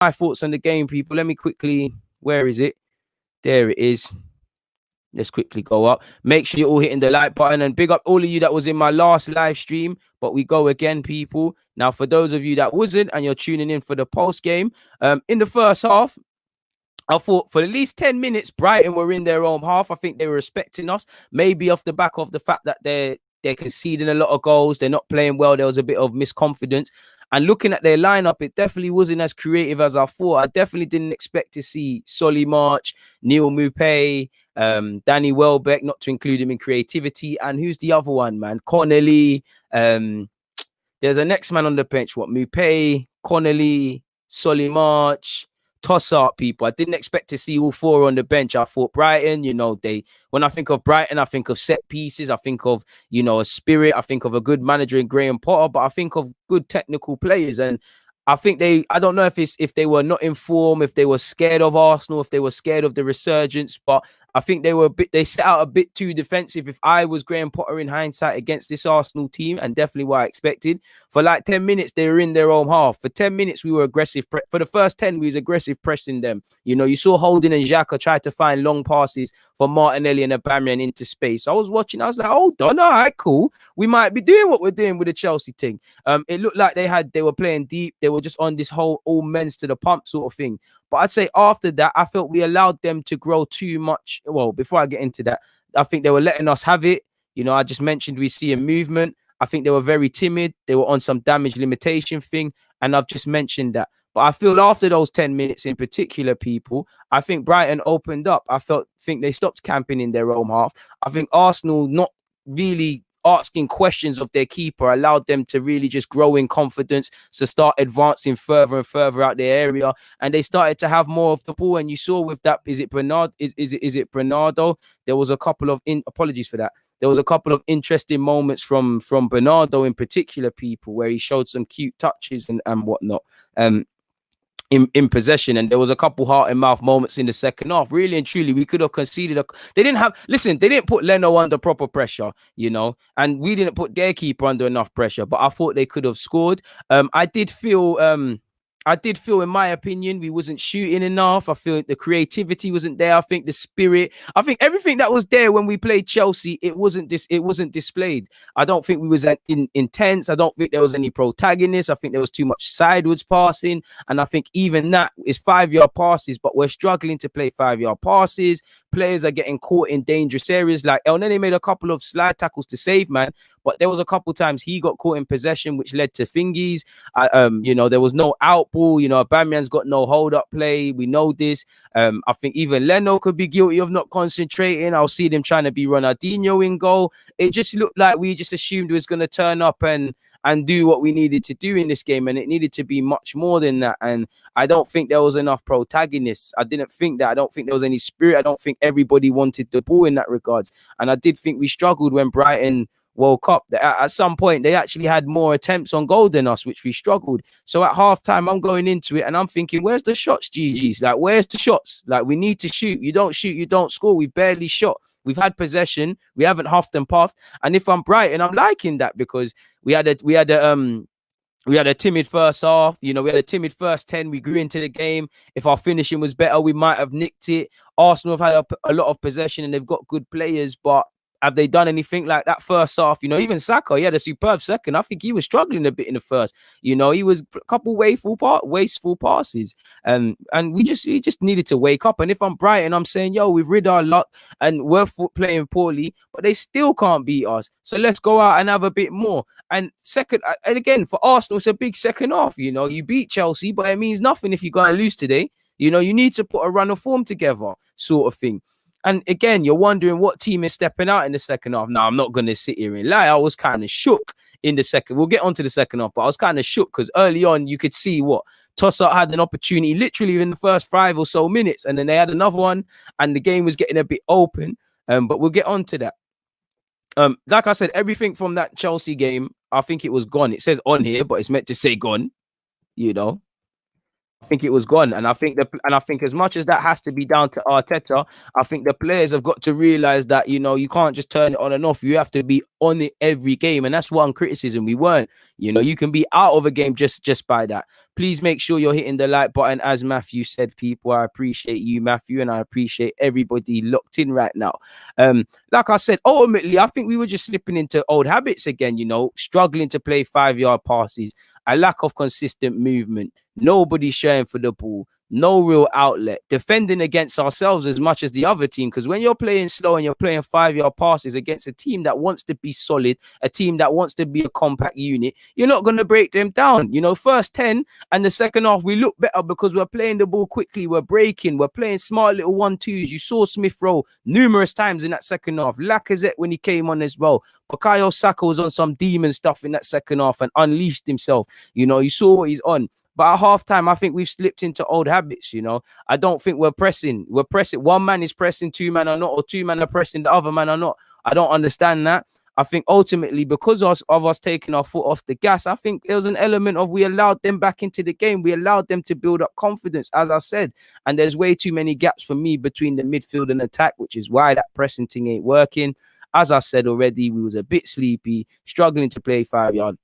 my thoughts on the game, people. Let me quickly, where is it? There it is. Let's quickly go up. Make sure you're all hitting the like button, and big up all of you that was in my last live stream. But we go again, people. Now, for those of you that wasn't and you're tuning in for the post game, in the first half, I thought for at least 10 minutes, Brighton were in their own half. I think they were respecting us, maybe off the back of the fact that they're conceding a lot of goals. They're not playing well. There was a bit of misconfidence. And looking at their lineup, it definitely wasn't as creative as I thought. I definitely didn't expect to see Solly March, Neil Maupay, Danny Welbeck, not to include him in creativity. And who's the other one, man? Connolly. There's a next man on the bench. What? Maupay, Connolly, Solly March. Toss up, people. I didn't expect to see all four on the bench. I thought Brighton, when I think of Brighton, I think of set pieces. I think of, a spirit. I think of a good manager in Graham Potter, but I think of good technical players. And I think I don't know if they were not in form, if they were scared of Arsenal, if they were scared of the resurgence, but I think they set out a bit too defensive. If I was Graham Potter in hindsight against this Arsenal team, and definitely what I expected, for like 10 minutes, they were in their own half. For 10 minutes, we were aggressive. For the first 10, we was aggressive pressing them. You saw Holding and Xhaka try to find long passes for Martinelli and Aubameyang into space. I was watching, I was like, hold on, all right, cool. We might be doing what we're doing with the Chelsea thing. It looked like they were playing deep. They were just on this whole all men's to the pump sort of thing. But I'd say after that, I felt we allowed them to grow too much. Well, before I get into that, I think they were letting us have it. I just mentioned we see a movement. I think they were very timid. They were on some damage limitation thing. And I've just mentioned that. But I feel after those 10 minutes in particular, people, I think Brighton opened up. Think they stopped camping in their own half. I think Arsenal not really asking questions of their keeper allowed them to really just grow in confidence, to start advancing further and further out their area, and they started to have more of the ball. And you saw with that, is it Bernardo? There was a couple of apologies for that. There was a couple of interesting moments from Bernardo in particular, people, where he showed some cute touches and whatnot. In possession, and there was a couple heart and mouth moments in the second half. Really and truly, we could have conceded. They didn't put Leno under proper pressure, and we didn't put their keeper under enough pressure. But I thought they could have scored. I did feel, in my opinion, we wasn't shooting enough. I feel the creativity wasn't there. I think the spirit, I think everything that was there when we played Chelsea, it wasn't displayed. I don't think we was intense. I don't think there was any protagonist. I think there was too much sideways passing. And I think even that is 5-yard passes, but we're struggling to play 5-yard passes. Players are getting caught in dangerous areas. Like El Nene made a couple of slide tackles to save, man. But there was a couple times he got caught in possession, which led to thingies. There was no out ball. Aubameyang's got no hold up play. We know this. I think even Leno could be guilty of not concentrating. I'll see them trying to be Ronaldinho in goal. It just looked like we just assumed it was going to turn up and do what we needed to do in this game, and it needed to be much more than that. And I don't think there was enough protagonists. I didn't think that. I don't think there was any spirit. I don't think everybody wanted the ball in that regards. And I did think we struggled when Brighton woke up. At some point, they actually had more attempts on goal than us, which we struggled. So at halftime, I'm going into it and I'm thinking, where's the shots, GGs? Like, where's the shots? Like, we need to shoot. You don't shoot, you don't score. We've barely shot. We've had possession. We haven't huffed and puffed. And if I'm Brighton, I'm liking that, because we had a timid first half. We had a timid first 10. We grew into the game. If our finishing was better, we might have nicked it. Arsenal have had a lot of possession and they've got good players, but have they done anything like that first half? Even Saka, he had a superb second. I think he was struggling a bit in the first. He was a couple wasteful passes. And we just needed to wake up. And if I'm Brighton, I'm saying, we've rid our luck and we're playing poorly, but they still can't beat us. So let's go out and have a bit more. And again, for Arsenal, it's a big second half. You beat Chelsea, but it means nothing if you're going to lose today. You need to put a run of form together, sort of thing. And again, you're wondering what team is stepping out in the second half. Now, I'm not going to sit here and lie. I was kind of shook in the second. We'll get on to the second half, but I was kind of shook because early on, you could see Tossart had an opportunity literally in the first 5 or so minutes. And then they had another one and the game was getting a bit open. But we'll get on to that. Like I said, everything from that Chelsea game, I think it was gone. It says on here, but it's meant to say gone, I think it was gone, and I think as much as that has to be down to Arteta, I think the players have got to realize that you can't just turn it on and off. You have to be on it every game, and that's one criticism we weren't. You can be out of a game just by that. Please make sure you're hitting the like button, as Matthew said. People, I appreciate you, Matthew, and I appreciate everybody locked in right now. Like I said, ultimately, I think we were just slipping into old habits again. Struggling to play 5-yard passes, a lack of consistent movement, nobody sharing for the ball, no real outlet, defending against ourselves as much as the other team. Because when you're playing slow and you're playing 5-yard passes against a team that wants to be solid, a team that wants to be a compact unit, you're not going to break them down. First 10 and the second half, we look better because we're playing the ball quickly, we're breaking, we're playing smart little 1-2s. You saw Smith-Rowe numerous times in that second half. Lacazette, when he came on as well. Bukayo Saka was on some demon stuff in that second half and unleashed himself. You saw what he's on. But at halftime, I think we've slipped into old habits. I don't think we're pressing. We're pressing. One man is pressing, two men are not, or two men are pressing, the other man are not. I don't understand that. I think ultimately, because of us taking our foot off the gas, I think there was an element of we allowed them back into the game. We allowed them to build up confidence, as I said. And there's way too many gaps for me between the midfield and attack, which is why that pressing thing ain't working. As I said already, we was a bit sleepy, struggling to play 5-yard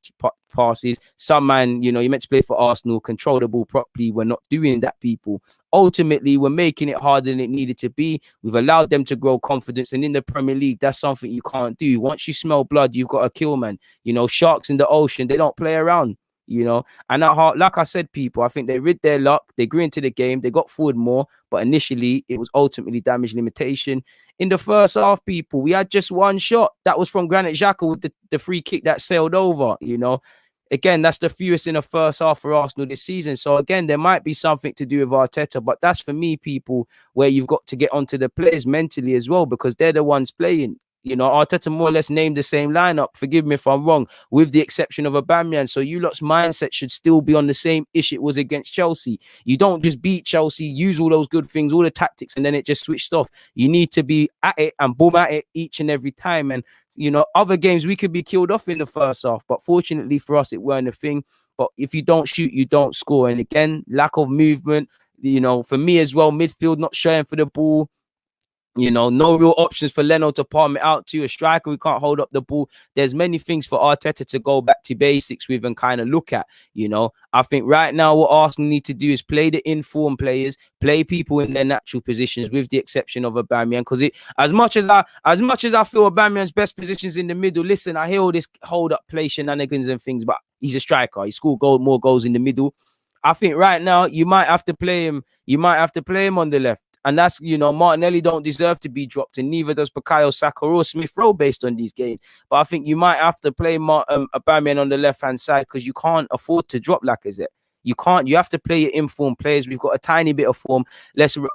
passes. Some man, you meant to play for Arsenal, control the ball properly. We're not doing that, people. Ultimately, we're making it harder than it needed to be. We've allowed them to grow confidence. And in the Premier League, that's something you can't do. Once you smell blood, you've got to kill, man. Sharks in the ocean, they don't play around. And at heart, like I said, people, I think they rid their luck, they grew into the game, they got forward more, but initially it was ultimately damage limitation. In the first half, people, we had just one shot. That was from Granit Xhaka with the free kick that sailed over. Again, that's the fewest in the first half for Arsenal this season. So again, there might be something to do with Arteta, but that's for me, people, where you've got to get onto the players mentally as well, because they're the ones playing. Arteta more or less named the same lineup. Forgive me if I'm wrong, with the exception of Aubameyang. So you lot's mindset should still be on the same ish it was against Chelsea. You don't just beat Chelsea, use all those good things, all the tactics, and then it just switched off. You need to be at it and boom at it each and every time. And, other games we could be killed off in the first half, but fortunately for us, it weren't a thing. But if you don't shoot, you don't score. And again, lack of movement, for me as well, midfield not sharing for the ball. No real options for Leno to palm it out to. A striker who can't hold up the ball. There's many things for Arteta to go back to basics with and kind of look at. I think right now what Arsenal need to do is play the informed players, play people in their natural positions, with the exception of Aubameyang. Because as much as I feel Aubameyang's best positions in the middle, listen, I hear all this hold up play shenanigans and things, but he's a striker. He scored more goals in the middle. I think right now you might have to play him. You might have to play him on the left. And that's, Martinelli don't deserve to be dropped, and neither does Bukayo Saka or Smith-Rowe based on these games. But I think you might have to play Aubameyang on the left-hand side, because you can't afford to drop Lacazette. You can't. You have to play your informed players. We've got a tiny bit of form.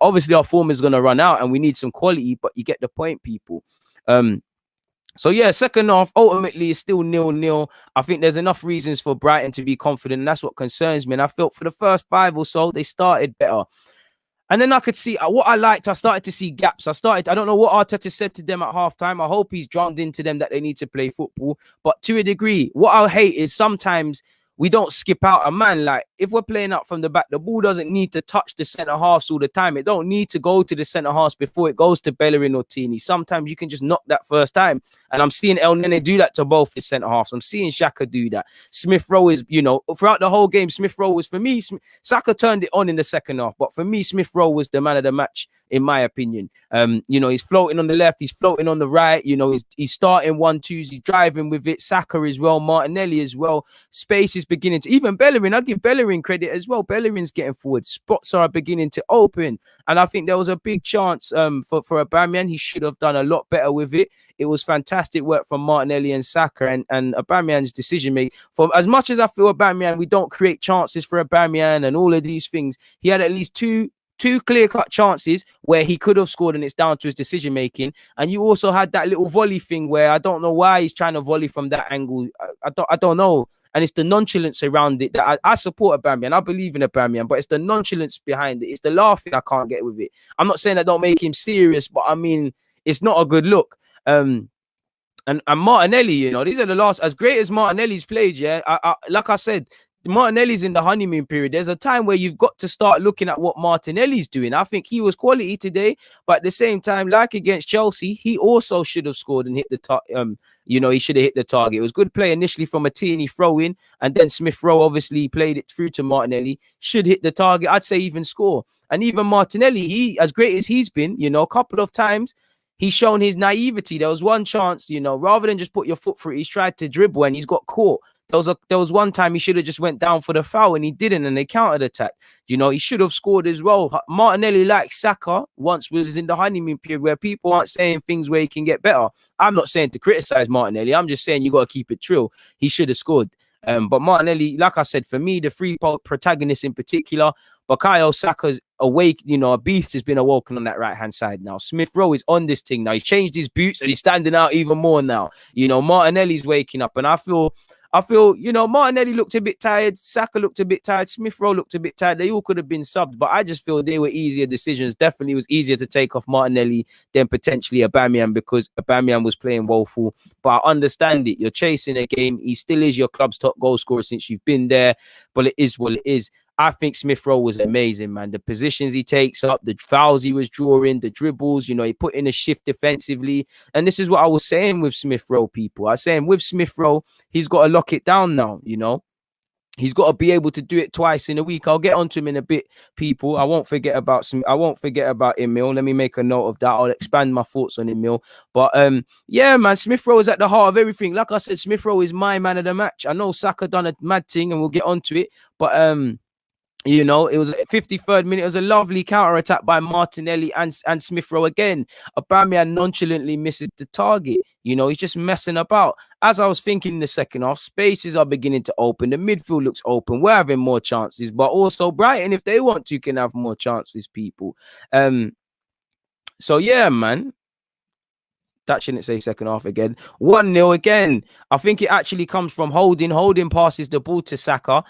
Obviously, our form is going to run out, and we need some quality, but you get the point, people. So, yeah, second half, ultimately, is still 0-0. I think there's enough reasons for Brighton to be confident, and that's what concerns me. And I felt for the first 5 or so, they started better. And then I could see what I liked. I started to see gaps. I don't know what Arteta said to them at halftime. I hope he's drummed into them that they need to play football. But to a degree, what I hate is sometimes we don't skip out a man. Like, if we're playing up from the back, the ball doesn't need to touch the centre halves all the time. It don't need to go to the centre halves before it goes to Bellerin or Tini. Sometimes you can just knock that first time. And I'm seeing El Nene do that to both his centre halves. I'm seeing Xhaka do that. Smith-Rowe is, throughout the whole game, Smith-Rowe was, for me, Saka turned it on in the second half. But for me, Smith-Rowe was the man of the match, in my opinion. He's floating on the left. He's floating on the right. He's starting 1-2s. He's driving with it. Saka as well. Martinelli as well. Space is beginning to, even Bellerin, I give Bellerin credit as well. Bellerin's getting forward. Spots are beginning to open. And I think there was a big chance for Aubameyang. He should have done a lot better with it. It was fantastic work from Martinelli and Saka, and Aubameyang's decision making. For as much as I feel Aubameyang, we don't create chances for Aubameyang and all of these things. He had at least two clear-cut chances where he could have scored, and it's down to his decision-making. And you also had that little volley thing where I don't know why he's trying to volley from that angle. I don't know. And it's the nonchalance around it that I support Aubameyang. I believe in Aubameyang, but it's the nonchalance behind it. It's the laughing I can't get with it. I'm not saying that don't make him serious, but I mean, it's not a good look. And Martinelli, these are the last, as great as Martinelli's played, yeah. Like I said, Martinelli's in the honeymoon period. There's a time where you've got to start looking at what Martinelli's doing. I think he was quality today, but at the same time, like against Chelsea, he also should have scored and hit the he should have hit the target. It was good play initially from a Tierney throw in, and then Smith-Rowe obviously played it through to Martinelli. Should hit the target. I'd say even score. And even Martinelli, he, as great as he's been, a couple of times, he's shown his naivety. There was one chance, rather than just put your foot through it, he's tried to dribble and he's got caught. There was one time he should have just went down for the foul and he didn't, and they countered attack. He should have scored as well. Martinelli, like Saka, once was in the honeymoon period where people aren't saying things where he can get better. I'm not saying to criticize Martinelli. I'm just saying you got to keep it true. He should have scored. But Martinelli, like I said, for me, the three protagonists in particular, Bukayo Saka's awake, a beast has been awoken on that right-hand side now. Smith-Rowe is on this thing now. He's changed his boots and he's standing out even more now. Martinelli's waking up, and I feel, Martinelli looked a bit tired. Saka looked a bit tired. Smith-Rowe looked a bit tired. They all could have been subbed, but I just feel they were easier decisions. Definitely was easier to take off Martinelli than potentially Aubameyang, because Aubameyang was playing woeful. But I understand it. You're chasing a game. He still is your club's top goal scorer since you've been there, but it is what it is. I think Smith-Rowe was amazing, man. The positions he takes up, the fouls he was drawing, the dribbles, he put in a shift defensively. And this is what I was saying with Smith-Rowe, people. I was saying with Smith-Rowe, he's got to lock it down now, He's got to be able to do it twice in a week. I'll get onto him in a bit, people. I won't forget about Emil. Let me make a note of that. I'll expand my thoughts on Emil. But yeah, man, Smith-Rowe is at the heart of everything. Like I said, Smith-Rowe is my man of the match. I know Saka done a mad thing and we'll get onto it. But it was a 53rd minute. It was a lovely counter attack by Martinelli and Smith-Rowe again. Aubameyang nonchalantly misses the target. He's just messing about. As I was thinking in the second half, spaces are beginning to open. The midfield looks open. We're having more chances, but also Brighton, if they want to, can have more chances, people. So yeah, man. That shouldn't say second half again. 1-0 again. I think it actually comes from Holding. Holding passes the ball to Saka.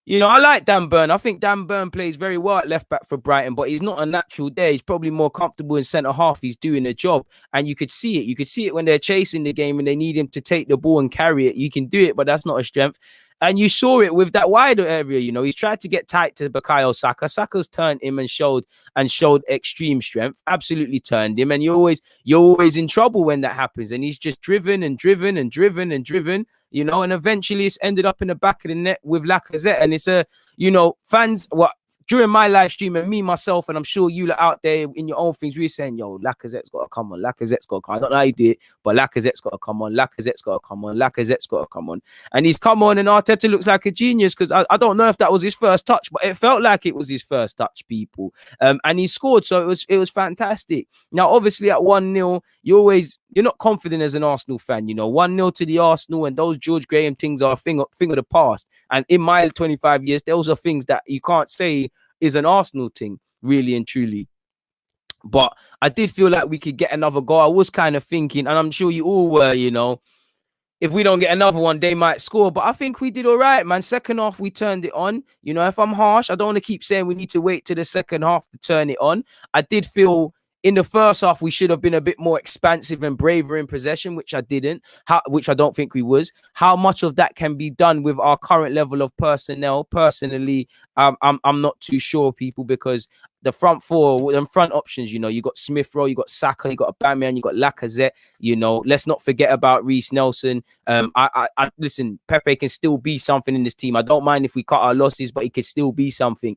I like Dan Burn. I think Dan Burn plays very well at left back for Brighton, but he's not a natural there. He's probably more comfortable in centre half. He's doing a job, and you could see it. You could see it when they're chasing the game and they need him to take the ball and carry it. You can do it, but that's not a strength. And you saw it with that wider area. He's tried to get tight to Bukayo Saka. Saka's turned him and showed extreme strength. Absolutely turned him. And you're always in trouble when that happens. And he's just driven. And eventually it's ended up in the back of the net with Lacazette. And it's fans, during my live stream, and me, myself, and I'm sure you lot out there in your own things, we're saying, yo, Lacazette's got to come on. Lacazette's got to come on. I don't know how he did it, but Lacazette's got to come on. Lacazette's got to come on. Lacazette's got to come on. And he's come on, and Arteta looks like a genius, because I don't know if that was his first touch, but it felt like it was his first touch, people. And he scored, so it was fantastic. Now, obviously, at 1-0, you're not confident as an Arsenal fan, 1-0 to the Arsenal, and those George Graham things are a thing of the past. And in my 25 years, those are things that you can't say is an Arsenal thing, really and truly. But I did feel like we could get another goal. I was kind of thinking, and I'm sure you all were, if we don't get another one, they might score. But I think we did all right, man. Second half, we turned it on. If I'm harsh, I don't want to keep saying we need to wait to the second half to turn it on. I did feel in the first half, we should have been a bit more expansive and braver in possession, which I didn't, which I don't think we was. How much of that can be done with our current level of personnel? Personally, I'm not too sure, people, because the front four, the front options, you got Smith-Rowe, you got Saka, you got Aubameyang, you got Lacazette. Let's not forget about Reece Nelson. I listen, Pepe can still be something in this team. I don't mind if we cut our losses, but he can still be something.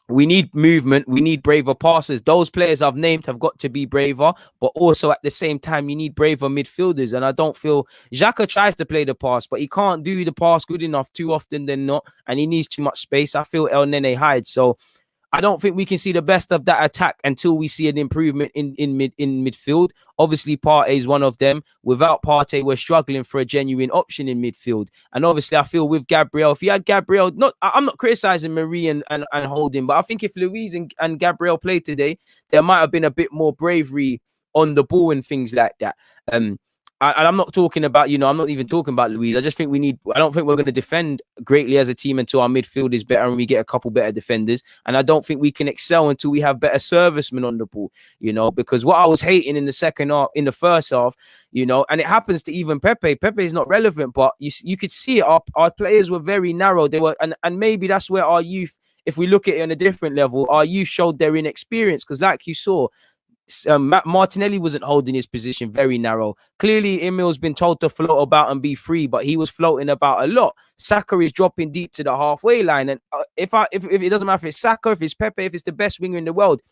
We need movement. We need braver passes. Those players I've named have got to be braver, but also at the same time, you need braver midfielders. And I don't feel Xhaka tries to play the pass, but he can't do the pass good enough too often than not. And he needs too much space. I feel El Nene hides. So I don't think we can see the best of that attack until we see an improvement in midfield. Obviously, Partey is one of them. Without Partey, we're struggling for a genuine option in midfield. And obviously, I feel with Gabriel, if you had Gabriel, I'm not criticizing Marie and Holding, but I think if Luiz and Gabriel played today, there might have been a bit more bravery on the ball and things like that. And I'm not talking about, I'm not even talking about Louise. I just think I don't think we're going to defend greatly as a team until our midfield is better and we get a couple better defenders. And I don't think we can excel until we have better servicemen on the ball, because what I was hating in the first half, and it happens to even Pepe. Pepe is not relevant, but you could see it. Our players were very narrow. They were, and maybe that's where our youth, if we look at it on a different level, our youth showed their inexperience. Because like you saw, Martinelli wasn't holding his position, very narrow. Clearly, Emil's been told to float about and be free, but he was floating about a lot. Saka is dropping deep to the halfway line, and if it doesn't matter if it's Saka, if it's Pepe, if it's the best winger in the world,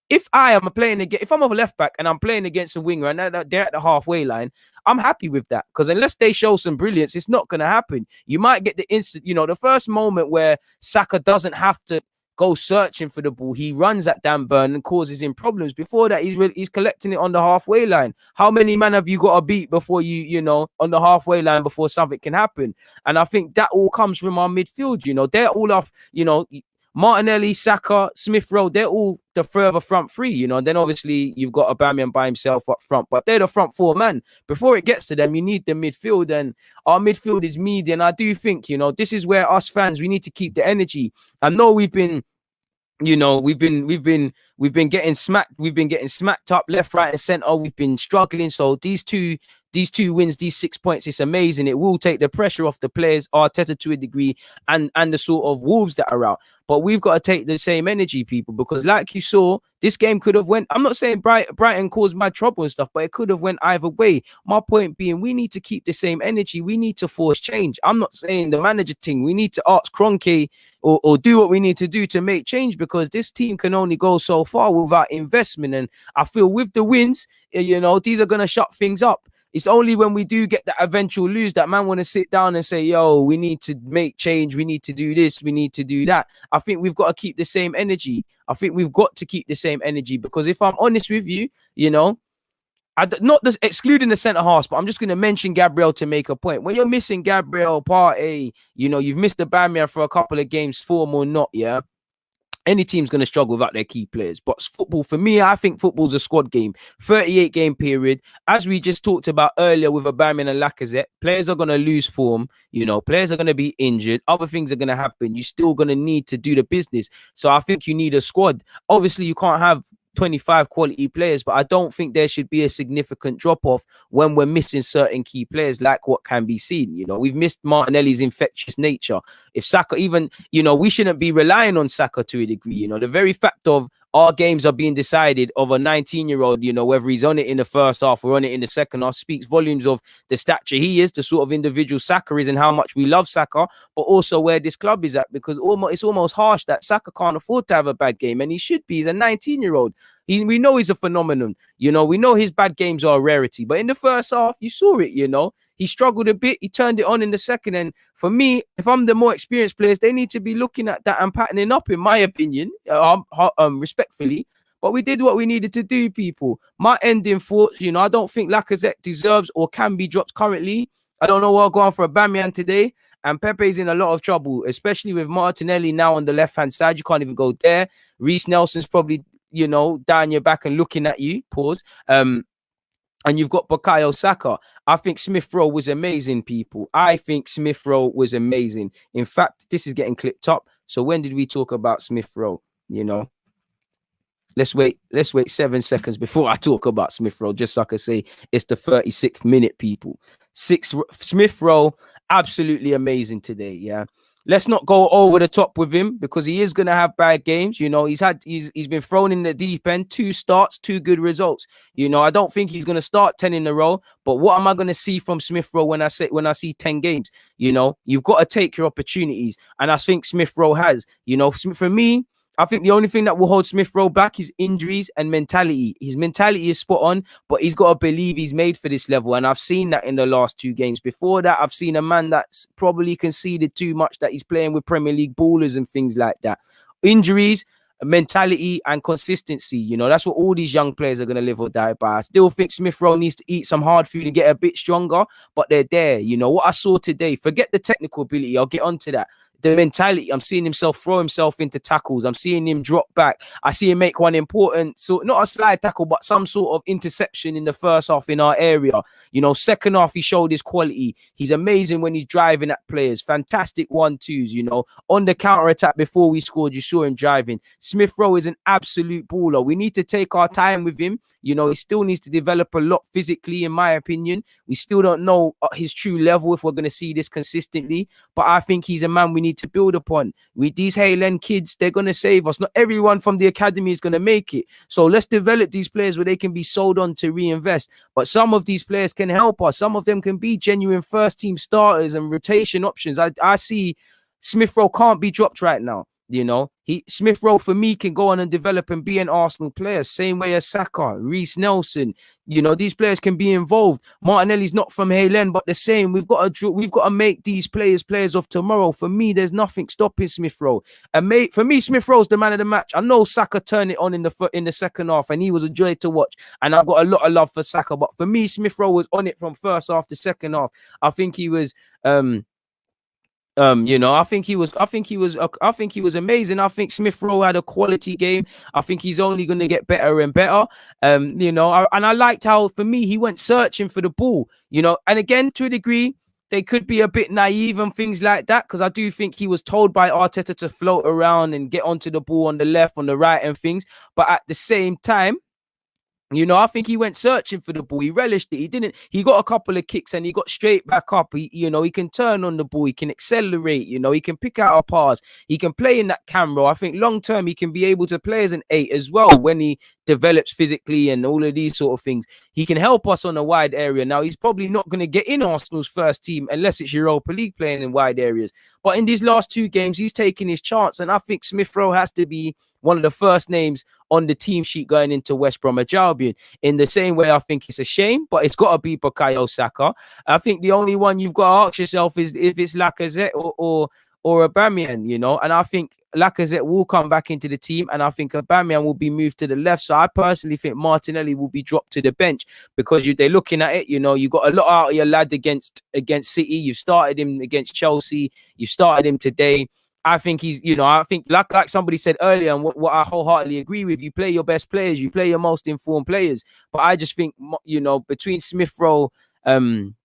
if I'm a left back and I'm playing against a winger and they're at the halfway line, I'm happy with that, because unless they show some brilliance, it's not going to happen. You might get the instant, the first moment where Saka doesn't have to go searching for the ball. He runs at Dan Burn and causes him problems. Before that, he's collecting it on the halfway line. How many men have you got to beat before on the halfway line before something can happen? And I think that all comes from our midfield. They're all off, Martinelli, Saka, Smith-Rowe, they're all the further front three, and then obviously you've got Aubameyang by himself up front, but they're the front four man. Before it gets to them, you need the midfield, and our midfield is meaty. And I do think, this is where us fans, we need to keep the energy. I know we've been getting smacked up left, right, and center. We've been struggling. So these two wins, these 6 points, it's amazing. It will take the pressure off the players, Arteta to a degree, and the sort of wolves that are out. But we've got to take the same energy, people, because like you saw, this game could have went. I'm not saying Brighton caused my trouble and stuff, but it could have went either way. My point being, we need to keep the same energy. We need to force change. I'm not saying the manager thing. We need to ask Kroenke or do what we need to do to make change, because this team can only go so far without investment. And I feel with the wins, these are going to shut things up. It's only when we do get that eventual lose that man want to sit down and say, yo, we need to make change. We need to do this. We need to do that. I think we've got to keep the same energy. Because if I'm honest with you, excluding the centre halves, but I'm just going to mention Gabriel to make a point. When you're missing Gabriel, Partey, you've missed the Aubameyang for a couple of games, form or not, yeah? Any team's going to struggle without their key players. But football, for me, I think football's a squad game. 38-game period. As we just talked about earlier with Aubameyang and Lacazette, players are going to lose form. Players are going to be injured. Other things are going to happen. You're still going to need to do the business. So I think you need a squad. Obviously, you can't have 25 quality players, but I don't think there should be a significant drop-off when we're missing certain key players, like what can be seen. We've missed Martinelli's infectious nature. If Saka even, we shouldn't be relying on Saka to a degree. The very fact of our games are being decided of a 19-year-old, whether he's on it in the first half or on it in the second half, speaks volumes of the stature he is, the sort of individual Saka is, and how much we love Saka, but also where this club is at, because it's almost harsh that Saka can't afford to have a bad game, and he should be. He's a 19-year-old. We know he's a phenomenon. We know his bad games are a rarity, but in the first half, you saw it, He struggled a bit. He turned it on in the second. And for me, if I'm the more experienced players, they need to be looking at that and patterning up, in my opinion, respectfully. But we did what we needed to do, people. My ending thoughts, I don't think Lacazette deserves or can be dropped currently. I don't know what I'll go on for Aubameyang today. And Pepe's in a lot of trouble, especially with Martinelli now on the left-hand side. You can't even go there. Reece Nelson's probably, down your back and looking at you. Pause. And you've got Bukayo Saka. I think Smith-Rowe was amazing, people. I think Smith-Rowe was amazing. In fact, this is getting clipped up. So when did we talk about Smith-Rowe? Let's wait 7 seconds before I talk about Smith-Rowe, just so I can say it's the 36th minute, people. Smith-Rowe, absolutely amazing today, yeah. Let's not go over the top with him, because he is going to have bad games. He's been thrown in the deep end, 2 starts, 2 good results. I don't think he's going to start 10 in a row. But what am I going to see from Smith-Rowe when I see 10 games? You've got to take your opportunities, and I think Smith-Rowe has. For me, I think the only thing that will hold Smith-Rowe back is injuries and mentality. His mentality is spot on, but he's got to believe he's made for this level. And I've seen that in the last 2 games. Before that, I've seen a man that's probably conceded too much, that he's playing with Premier League ballers and things like that. Injuries, mentality, and consistency. That's what all these young players are going to live or die by. I still think Smith-Rowe needs to eat some hard food and get a bit stronger, but they're there. What I saw today, forget the technical ability. I'll get onto that. the mentality. I'm seeing himself throw himself into tackles. I'm seeing him drop back. I see him make one important, so not a slide tackle, but some sort of interception in the first half in our area. You know, second half, he showed his quality. He's amazing when he's driving at players. Fantastic 1-2s, you know. On the counter attack before we scored, you saw him driving. Smith-Rowe is an absolute baller. We need to take our time with him. You know, he still needs to develop a lot physically, in my opinion. We still don't know his true level if we're going to see this consistently. But I think he's a man we need to build upon. With these Hale End kids, they're going to save us. Not everyone from the academy is going to make it. So let's develop these players where they can be sold on to reinvest. But some of these players can help us. Some of them can be genuine first-team starters and rotation options. I see Smith-Rowe can't be dropped right now. You know, Smith-Rowe for me can go on and develop and be an Arsenal player, same way as Saka, Reece Nelson. You know, these players can be involved. Martinelli's not from Hale End, but the same. We've got to make these players of tomorrow. For me, there's nothing stopping Smith-Rowe. And for me, Smith-Rowe's the man of the match. I know Saka turned it on in the second half, and he was a joy to watch. And I've got a lot of love for Saka, but for me, Smith-Rowe was on it from first half to second half. I think he was. You know, I think he was amazing. I think Smith-Rowe had a quality game. I think he's only going to get better and better. You know, and I liked how, for me, he went searching for the ball, you know, and again, to a degree, they could be a bit naive and things like that, because I do think he was told by Arteta to float around and get onto the ball on the left, on the right and things. But at the same time, you know, I think he went searching for the ball. He relished it. He got a couple of kicks and he got straight back up. You know, he can turn on the ball. He can accelerate. You know, he can pick out a pass. He can play in that camera. I think long term, he can be able to play as an 8 as well when he develops physically and all of these sort of things. He can help us on a wide area. Now, he's probably not going to get in Arsenal's first team unless it's Europa League playing in wide areas. But in these last 2 games, he's taking his chance. And I think Smith-Rowe has to be one of the first names on the team sheet going into West Bromwich Albion. In the same way, I think it's a shame, but it's got to be Bukayo Saka. I think the only one you've got to ask yourself is if it's Lacazette or Aubameyang, you know. And I think Lacazette will come back into the team, and I think Aubameyang will be moved to the left. So I personally think Martinelli will be dropped to the bench, because they're looking at it. You know, you got a lot out of your lad against City. You've started him against Chelsea. You started him today. I think he's, you know, I think like somebody said earlier, and what I wholeheartedly agree with, you play your best players, you play your most informed players. But I just think, you know, between Smith-Rowe and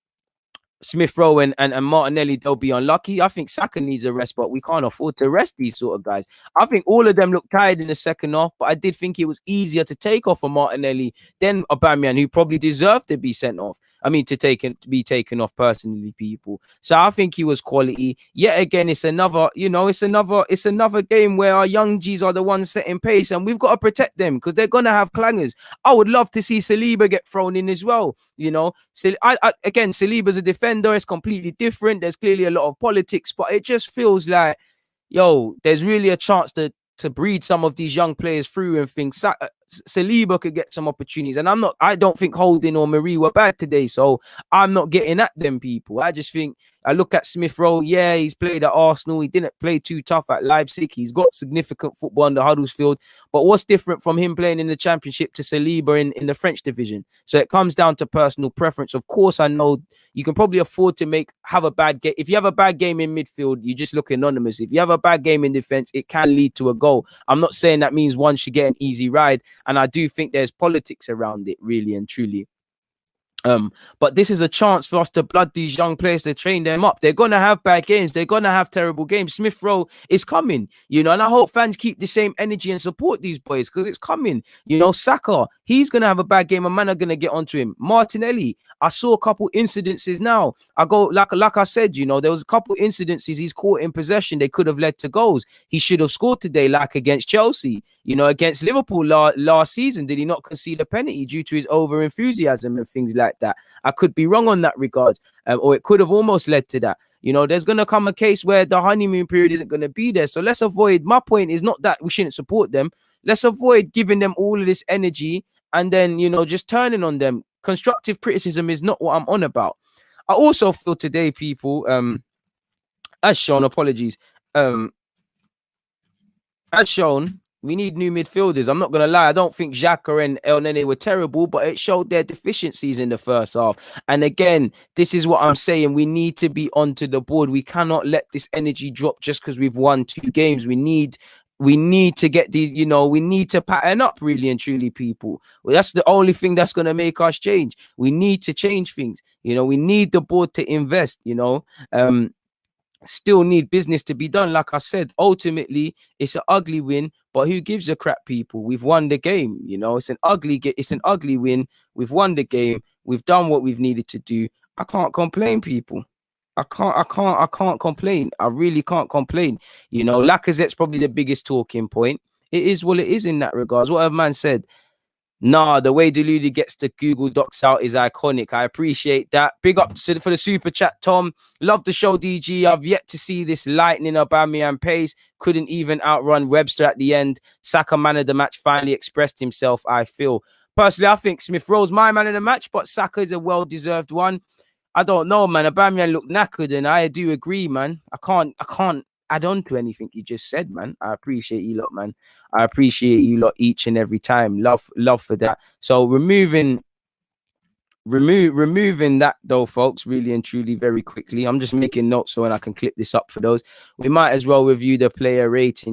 Martinelli, they'll be unlucky. I think Saka needs a rest, but we can't afford to rest these sort of guys. I think all of them look tired in the second half, but I did think it was easier to take off of Martinelli than Aubameyang, who probably deserved to be sent off. I mean, to be taken off personally, people. So I think he was quality. Yet again, it's another game where our young G's are the ones setting pace, and we've got to protect them because they're gonna have clangers. I would love to see Saliba get thrown in as well. You know, so again, Saliba's a defender. It's completely different. There's clearly a lot of politics, but it just feels like, yo, there's really a chance to breed some of these young players through and things. Saliba could get some opportunities, and I don't think Holding or Marie were bad today, so I'm not getting at them people. I just think I look at Smith-Rowe. Yeah, he's played at Arsenal. He didn't play too tough at Leipzig. He's got significant football under Huddersfield. But what's different from him playing in the Championship to Saliba in the French division? So it comes down to personal preference. Of course, I know you can probably afford to have a bad game. If you have a bad game in midfield, you just look anonymous. If you have a bad game in defense, it can lead to a goal. I'm not saying that means one should get an easy ride. And I do think there's politics around it, really and truly. But this is a chance for us to blood these young players, to train them up. They're gonna have bad games, they're gonna have terrible games. Smith-Rowe is coming, you know, and I hope fans keep the same energy and support these boys because it's coming. You know, Saka, he's gonna have a bad game, and man are gonna get onto him. Martinelli, I saw a couple incidences now. I go like I said, you know, there was a couple incidences he's caught in possession. They could have led to goals. He should have scored today, like against Chelsea. You know, against Liverpool last season, did he not concede a penalty due to his over enthusiasm and things like that? I could be wrong on that regard, or it could have almost led to that. You know, there's going to come a case where the honeymoon period isn't going to be there. So let's avoid. My point is not that we shouldn't support them. Let's avoid giving them all of this energy and then, you know, just turning on them. Constructive criticism is not what I'm on about. I also feel today, people, as shown, apologies, as shown, We need new midfielders. I'm not going to lie. I don't think Xhaka and El Nene were terrible, but it showed their deficiencies in the first half. And again, this is what I'm saying. We need to be onto the board. We cannot let this energy drop just because we've won 2 games. We need to get these, you know, we need to pattern up, really and truly, people. Well, that's the only thing that's going to make us change. We need to change things. You know, we need the board to invest, you know. Still need business to be done. Like I said, ultimately it's an ugly win, but who gives a crap, people? We've won the game. You know, it's an ugly win. We've won the game. We've done what we've needed to do. I can't complain, people. I can't complain. I really can't complain. You know, Lacazette's probably the biggest talking point. It is what it is in that regards. What a man said. Nah, the way Deluded gets the Google Docs out is iconic. I appreciate that. Big up for the super chat, Tom. Love the show, DG. I've yet to see this lightning Aubameyang pace. Couldn't even outrun Webster at the end. Saka, man of the match, finally expressed himself, I feel. Personally, I think Smith-Rowe's my man of the match, but Saka is a well-deserved one. I don't know, man. Aubameyang looked knackered, and I do agree, man. I can't add on to anything you just said, man. I appreciate you lot, man. I appreciate you lot each and every time. Love for that. So removing that though, folks, really and truly, very quickly. I'm just making notes so when I can clip this up for those. We might as well review the player rating.